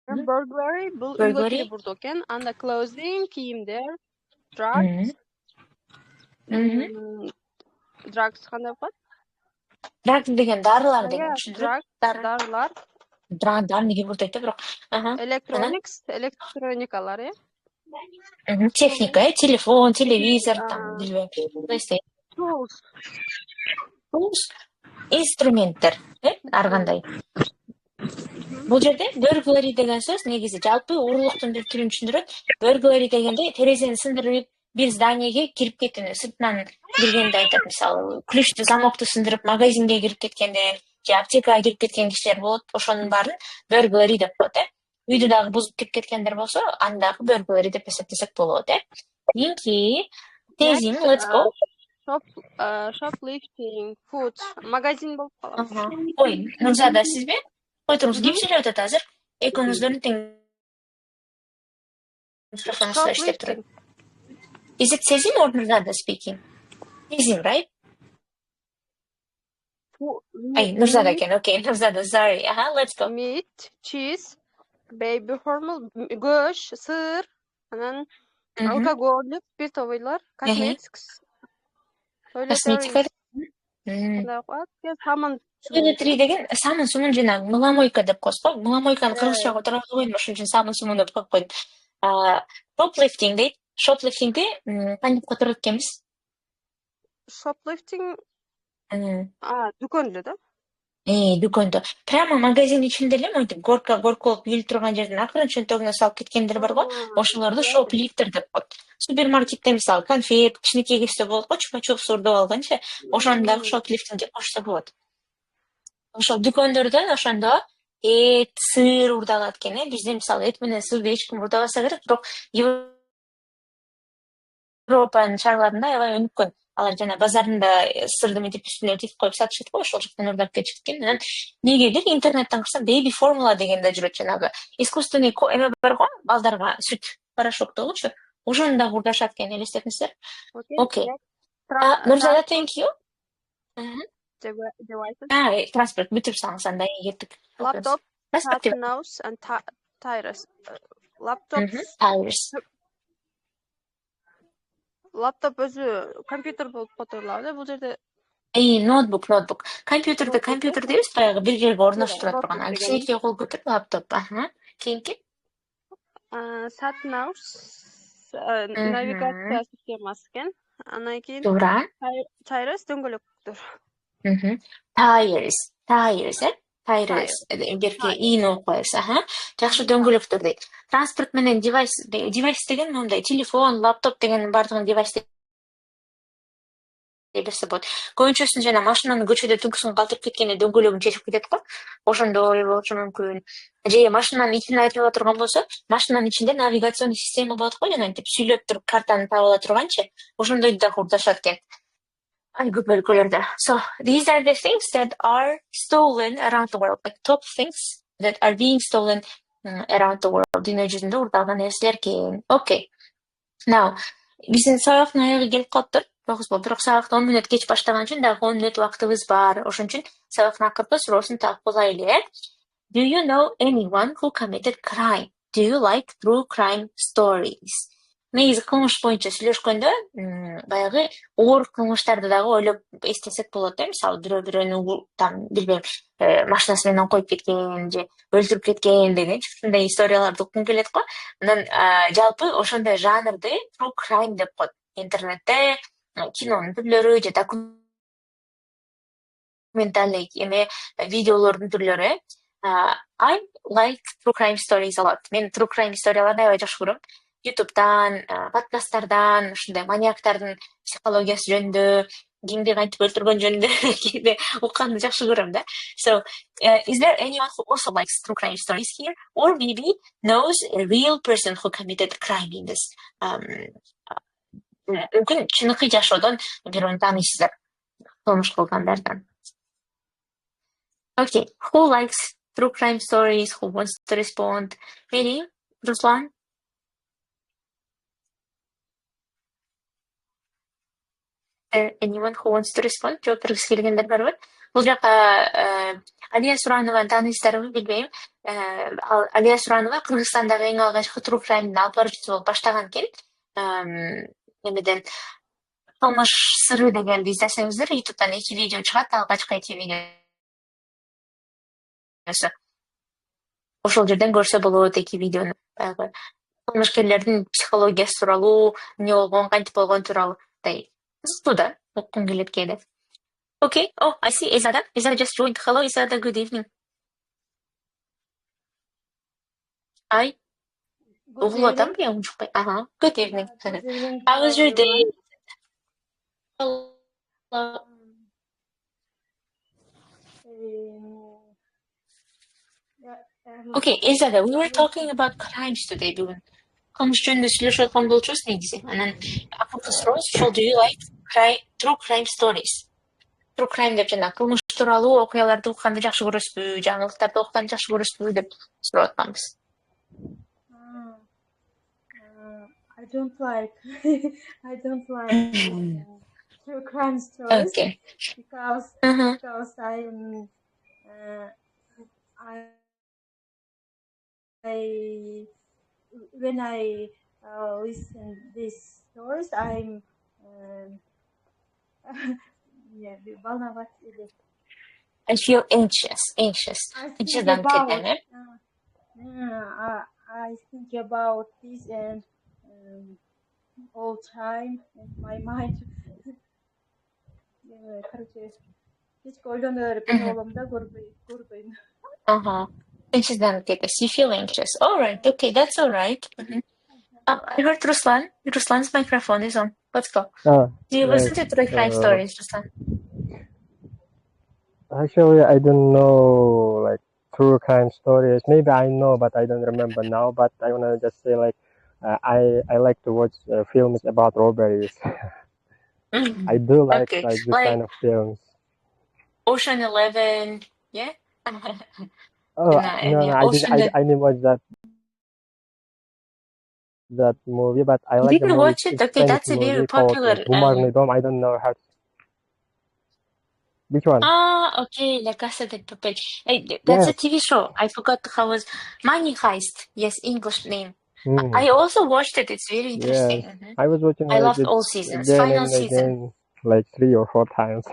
Burglary бул үйгө кирип урдоо экен. Анда clothing, кийимдер, drugs. Drugs кандай болот? Drugs деген дарылар деген түшүндүрөт. Дарылар. Дар неге бурдайт да, бирок. Electronics, электроникалар, Техника, телефон, телевизор, там, билбейм. Tools. Инструменттер, ар кандай. Бул жерде burglary деген сөз негизи жалпы уруулуктун бир түрүн түшүндүрөт. Burglary дегенде терезени сындырып бир зданиеге кирип кетүүнү, сыртынан киргенди айтат. Мисалы, ключту, замокту сындырып магазинге кирип кеткенде, же аптекага кирип кеткен кишилер болот. Ошонун баарын burglary деп коет, Үйдү дагы бузуп кирип кеткендер болсо, аны дагы burglary деп эсептесек болот, Кийинки тезим, let's go. Shoplifting, food, магазин болуп калат. Ой, Нурзада, сизби? Кой туруңуз, ким сүйлөп атат азыр? Экөөңүздөрдүн тең микрофону иштеп турат. Is it Sezim or Nurзада speaking? Sezim, right? Nurзада экен, okay, Nurзада, sorry. Let's go. Meat, cheese, baby formula, goş, sır, анан алкоголь, спиртовыйлар, cosmetics. Косметика. Самын. Toiletry деген самын сумун жана мыломойка деп коебуз го. Мыломойканы кыргызчага отура койдум, ошон үчүн самын сумун деп коюп койдум. Shoplifting дейт. Shopliftingди кантип которот экенбиз? Shoplifting дүкөн эле да? Дүкөндө. Прямо магазин ичинде эле монтип горка болуп үйүлүп турган жерден акырын чөнтөгүнө салып кеткендер бар го. Ошолорду shoplifter деп коет. Супермаркетте мисалы конфет, кичинекей кечсе болот го, чупа-чупс урдап алганчы, ошону дагы shoplifting деп кошсо болот. Ошол дүкөндөрдөн ошондо эт, сыр урдалат экен, Бизде мисалы эт менен сырды эч ким урдабаса керек, бирок Европанын шаарларында аябай өнүккөн. Алар жана базарында сырды мынтип үстүнө тигип коюп сатышат го, ошол жактан урдап кетишет экен. Анан негедир интернеттен кырсам baby formula деген да жүрөт, жанагы искусственный эме бар го, балдарга сүт, порошок дегучу. Ошону дагы урдашат экен, элестетиңиздер. Окей. Нурзада, thank you. Транспорт бүтүп салыңыз, анда кеттик. Laptop, mouse and tires. Laptop өзү компьютер болуп которулат, бул жерде. Ноутбук. Компьютер дейбиз, баягы бир жерге орноштурула турган. Кичинекей кол көтөрүп лаптоп. Кийинки? Sat nav, навигация системасы экен. Анан кийин tires дөңгөлөктөр. Tires, бирге ийни коебуз, Жакшы дөңгөлөктөр дейт. Транспорт менен девайс деген мындай телефон, лаптоп деген бардыгын девайс деп берсе болот. Көбүнчөсүн жана машинанын көчөдө түнкүсүн калтырып кеткенде дөңгөлөгүн чечип кетет го. Ошондо болушу мүмкүн. Же машинанын ичинде айтып ала турган болсо, машинанын ичинде навигационный система болот го, жана антип сүйлөп туруп картаны таап ала турганчы, ошондой да урдашат экен. Көп өлкөлөрдө. So, these are the things that are stolen around the world, like top things that are being stolen around the world. Дүйнө жүзүндө урдалган нерселер экен. Okay. Now, биздин сабактын аягы келип калыптыр. Бирок сабакты 10 мүнөт кеч баштаган үчүн дагы 10 мүнөт убактыбыз бар. Ошон үчүн сабактын акыркы суроосун таап коелу, Do you know anyone who committed crime? Do you like true crime stories? негизи кылмыш боюнча сүйлөшкөндө баягы оор кылмыштарды дагы ойлоп эстесек болот да. Мисалы бирөөнү там билбейм машинасы менен коюп кеткен же өлтүрүп кеткен деген ушундай историяларды уккум келет го. Анан жалпы ошондой жанрды true crime деп коет интернетте, кинонун түрлөрү же документальный эме видеолордун түрлөрү. I like true crime stories a lot. Мен true crime историяларды аябай жакшы көрөм. YouTube'дан, подкасттардан, ушундай маньяктардын психологиясы жөнүндө, кимди кантип өлтүргөн жөнүндө кээде укканды жакшы көрөм да. So, is there anyone who also likes true crime stories here, or maybe knows a real person who committed crime in this? Мүмкүн чыныгы жашоодон бирөөнү тааныйсыздар, кылмыш кылгандардан. Okay, who likes true crime stories? Who wants to respond? Maybe Ruslan? Anyone who wants to respond? Жооп бергиси келгендер барбы? Бул жака Алия Суранова тааныйсыздарбы билбейм. Алия Суранова Кыргызстандагы эң алгачкы true crime алып баруучусу болуп баштаган экен. Эмеден кылмыш сыры дегенди издесеңиздер, YouTube'дан 2 видео чыгат, алгачкы 2 видеосу. Ошол жерден көрсө болот 2 видеону. Баягы кылмышкерлердин психологиясы тууралуу, эмне болгон, кантип болгон тууралуу. Кызыктуу да, уккум келет кээде. Okay. Oh, I see Izada. Izada just joined. Hello, Izada. Good evening. Hi. Good evening. Good evening. Good evening. How was your day? Hello. Okay, Izada, we were talking about crimes today. Бүгүн кылмыш жөнүндө сүйлөшүп аткан болчубуз негизи. Анан акысыз сурооз, do you like true crime stories? True crime деп жана кылмыш тууралуу окуяларды укканды жакшы көрөсүзбү, жаңылыктарды укканды жакшы көрөсүзбү деп сурап атканбыз. I don't like true crime stories. Okay. Because when I listen these stories, I'm I feel anxious. I think about this and all time in my mind. You feel anxious. All right. Okay, that's all right. I heard Ruslan. Ruslan's microphone is on. Let's go. Do you listen to true crime stories, Ruslan? Actually, I don't know like true crime stories. Maybe I know, but I don't remember now. But I wanna just say like I like to watch films about robberies. I do like this kind of films. Ocean 11, yeah. No, I didn't watch that movie, but I like the movie. Watch it? Okay, that's a very popular. I don't know how. Which one? Okay, La Casa de Papel. That's a TV show. I forgot how was Money Heist. Yes, English name. I also watched it. It's very interesting. Yes. I was watching. I loved all seasons. Final season, like 3 or 4 times.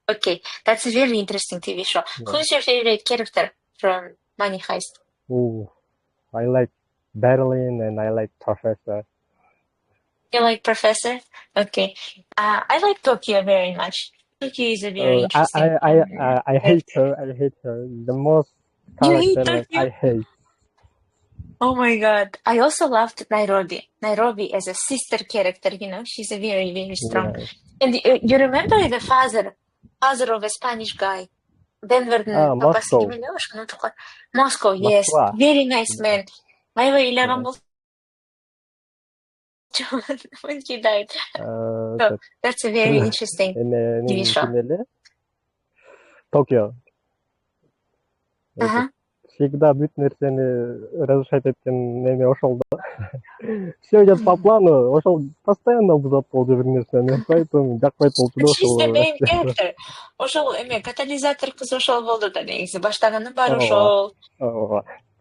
Okay, that's a very interesting TV show. Who's your favorite character from Money Heist? I like Berlin and I like Professor. You like Professor? Okay. I like Tokyo very much. Tokyo is a very interesting. I hate her. I hate her. The most character I hate. Oh my god. I also loved Nairobi. Nairobi as a sister character, she's a very, very strong. Yeah. And you remember the father of a Spanish guy? Denver. Moscow. Moscow, yes. Very nice man. When he died. So that's a very interesting TV show. Tokyo. Всегда бүт нерсени разрушать эткен неме ошол да. Все идет по плану, ошол постоянно бузат болчу бир нерсени. Поэтому жакпайт болчу да ошол. Ошол эме катализатор кыз ошол болду да негизи. Баштаганы баары ошол.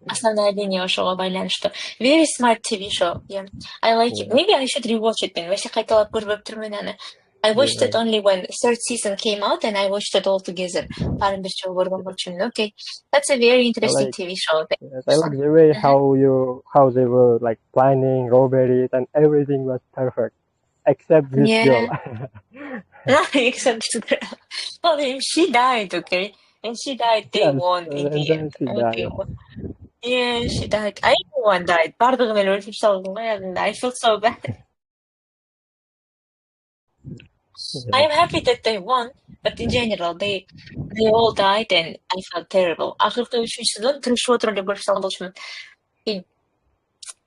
Основная линия ошого байланыштуу. Very smart TV show. Yeah. I like it. Maybe I should rewatch it. Мен вообще кайталап көрбөптүрмүн аны. I watched it only when third season came out and I watched it all together. Баарын бир жолу көргөн болчумун. Okay. That's a very interesting TV show. I like the way how they were like planning, robberies, and everything was perfect. Except this girl. Except this girl. Well, she died, okay? And she died day one in the end. She died. Yeah, she died. Everyone died. Бардыгы мен өлтүрүп салдым го ягында. I feel so bad. I'm happy that they won, but in general, they all died and I felt terrible. Акыркы 3-сезон тырышып отуруп эле көрүп салган болчумун.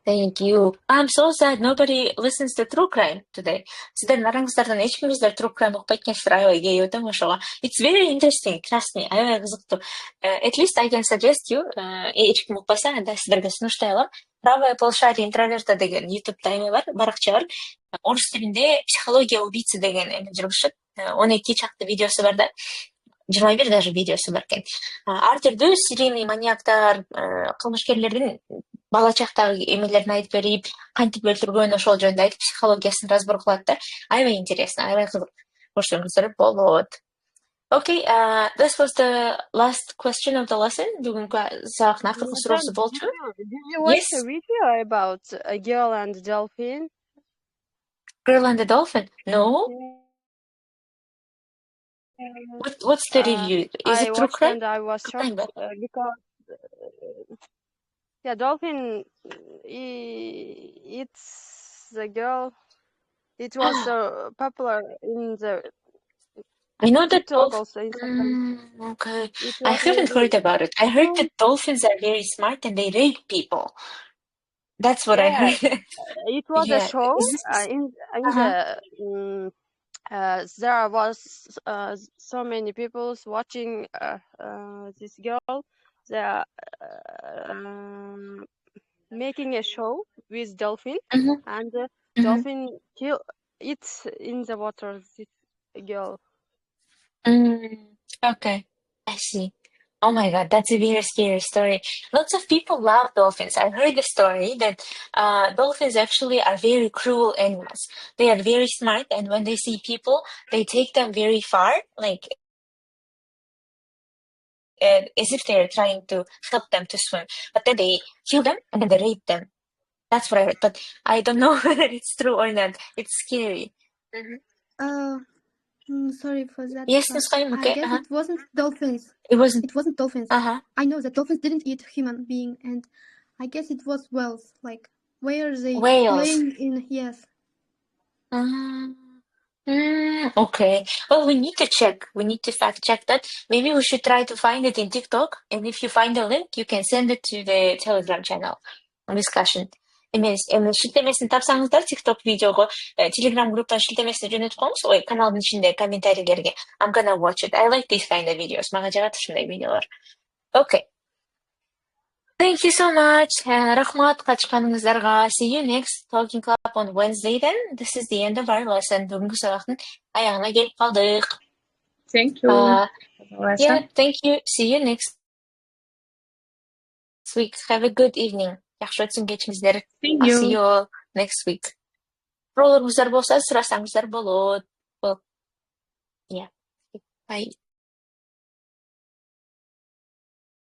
Thank you. I'm so sad nobody listens to true crime today. Сиздердин араңыздардан эч кимиңиздер true crime укпайт экенсиздер. Аябай кейип өтөм ошого. It's very interesting, классный, аябай кызыктуу. At least I can suggest you. Эч ким укпаса, анда сиздерге сунуштай алам. Правое полушарие интроверта деген YouTube'да эме бар, баракча бар. Орус тилинде психология убийцы деген эме жүргүзүшөт. 12 чакты видеосу бар да. 21 даже видеосу бар экен. Ар түрдүү серийный маньяктар, кылмышкерлердин бала чактагы эмелерин айтып берип, кантип өлтүргөн ошол жөнүндө айтып психологиясын разбор кылат да. Аябай интересно, аябай кызык. Көрсөңүздөр болот. Okay, this was the last question of the lesson. Бүгүнкү сабактын акыркы суроосу болчу. Did you watch a video about a girl and a dolphin? Girl and the Dolphin? No. What's the review? Is it true crime? And I was shocked because dolphin. It's the girl. It was so popular in the. I know that dolphins. Okay, I haven't heard about it. I heard that dolphins are very smart and they rape people. That's what I heard. It was a show in the. There was so many people watching this girl. They are making a show with dolphin, and dolphin kill it in the water. This girl. Okay, I see. Oh my God, that's a very scary story. Lots of people love dolphins. I heard the story that dolphins actually are very cruel animals. They are very smart, and when they see people, they take them very far, like as if they're trying to help them to swim. But then they kill them and then they rape them. That's what I heard, but I don't know whether it's true or not. It's scary. Sorry for that. Yes, okay. I guess it wasn't dolphins. It wasn't dolphins. I know that dolphins didn't eat human being, and I guess it was whales. Like where they playing in? Yes. Okay. Well, we need to check. We need to fact check that. Maybe we should try to find it in TikTok. And if you find the link, you can send it to the Telegram channel discussion. Шилтемесин тапсаңыздар TikTok видеого Telegram групптан шилтемесин жөнөтүп коюңуз. Каналдын ичинде комментарийлерге. I'm gonna watch it. I like these kind of videos. Мага жагат ушундай видеолор. Okay. Thank you so much. Рахмат катышканыңыздарга. See you next Talking Club on Wednesday then. This is the end of our lesson. Бүгүнкү сабактын аягына келип калдык. Thank you. Yeah, thank you. See you next week. Have a good evening. Yaxshi өтсүн кечиңиздер. I'll see you all next week. Суроолоруңуздар болсо сурасаңыздар болот. Well, yeah. Bye.